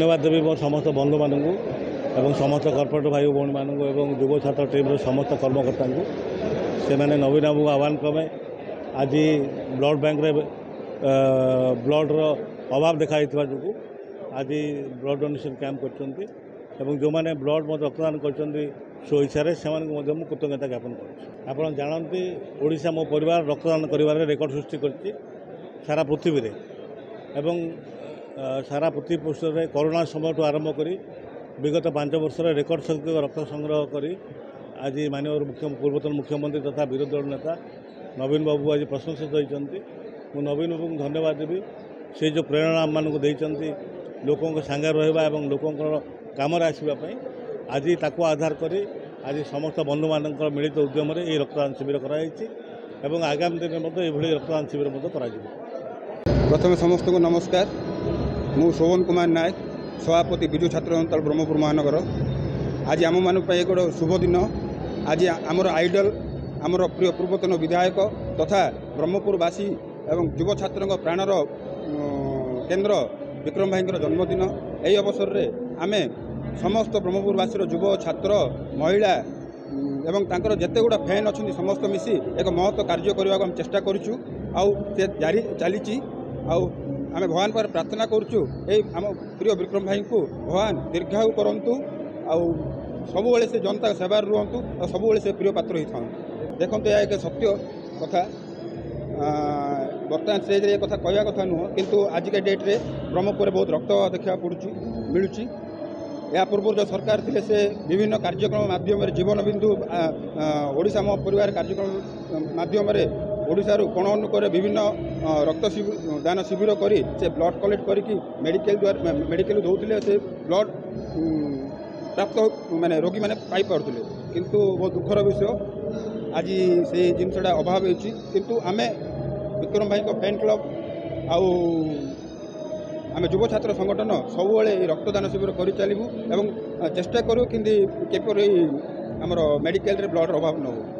धन्यवाद देवी मो समस्त बंधु मानू एवं समस्त कर्पोरेट भाई भौणी मानू एवं युव छात्र टीम्र समस्त कर्मकर्ता से मैंने नवीन बाबू आह्वान क्रमे आज ब्लड बैंक ब्लड्र अभाव देखाई जो आज ब्लड डोनेशन कैंप कर जो मैंने ब्लड मत रक्तदान कर स्वेच्छा से कृतज्ञता ज्ञापन कर जानते ओडिशा मो परिवार रक्तदान कर रेकर्ड सृष्टि कर सारा पृथ्वी रे एवं सारा पृथ्वी पृष्ठ में कोरोना समय आरंभ कर विगत 5 वर्ष रेकर्ड संख्यक रक्त संग्रह कर आज माननीय पूर्वतन मुख्यमंत्री तथा विरोधी दल नेता नवीन बाबू आज प्रशंसित होती मु नवीन बाबू को धन्यवाद देवी से जो प्रेरणा आम मानक लोकों सांगे रहा और लोकों कम आसवाई आज ताको आधार कर आज समस्त बंधु मान मिलित उद्यम ये रक्तदान शिविर कर आगामी दिन में ये रक्तदान शिविर प्रथम समस्त को नमस्कार मु शोभन कुमार नायक सभापति विजु छात्र दल ब्रह्मपुर महानगर आज आम मान गोटे शुभ दिन आज आमर आइडल आमर प्रिय पूर्वतन विधायक तथा ब्रह्मपुरवासी एवं युव छात्र प्राणर केन्द्र विक्रम भाई जन्मदिन यही अवसर में आम समस्त ब्रह्मपुरवासी युव छात्र महिला एवं तांकर जेते गुड़ा फैन अच्छा समस्त मिसी एक महत्व कार्य करने को चेष्टा करूँ से जारी चली आम भगवान पर प्रार्थना करुँ आम प्रिय विक्रम भाई को भगवान दीर्घायु करंतु सबु से जनता सेवार रुहतु और सबु से प्रिय पात्र ही था देखो यह एक सत्य कथा बर्तमान स्टेज रे कथा कहवा कथा नुह किंतु आजिका डेट्रे ब्रह्मपुर बहुत रक्त देखा पड़ू मिलूँ या पूर्व जो सरकार थे से विभिन्न कार्यक्रम माध्यम जीवन बिंदु ओडिशा मो परिवार कार्यक्रम माध्यम ओडिशारू कोण अनुकर विभिन्न रक्त दान शिविर कर ब्लड कलेक्ट करके मेडिकल दौले से ब्लड प्राप्त माने रोगी मैंने पाई पार्थे किंतु बहुत दुखर विषय आज से जिनसा अभाव होती आम विक्रम भाई फैन क्लब आउ आम युव छात्र संगठन सब रक्तदान शिविर कर चलू एवं चेष्टा करूँ कि आमर मेडिकल ब्लड अभाव न हो।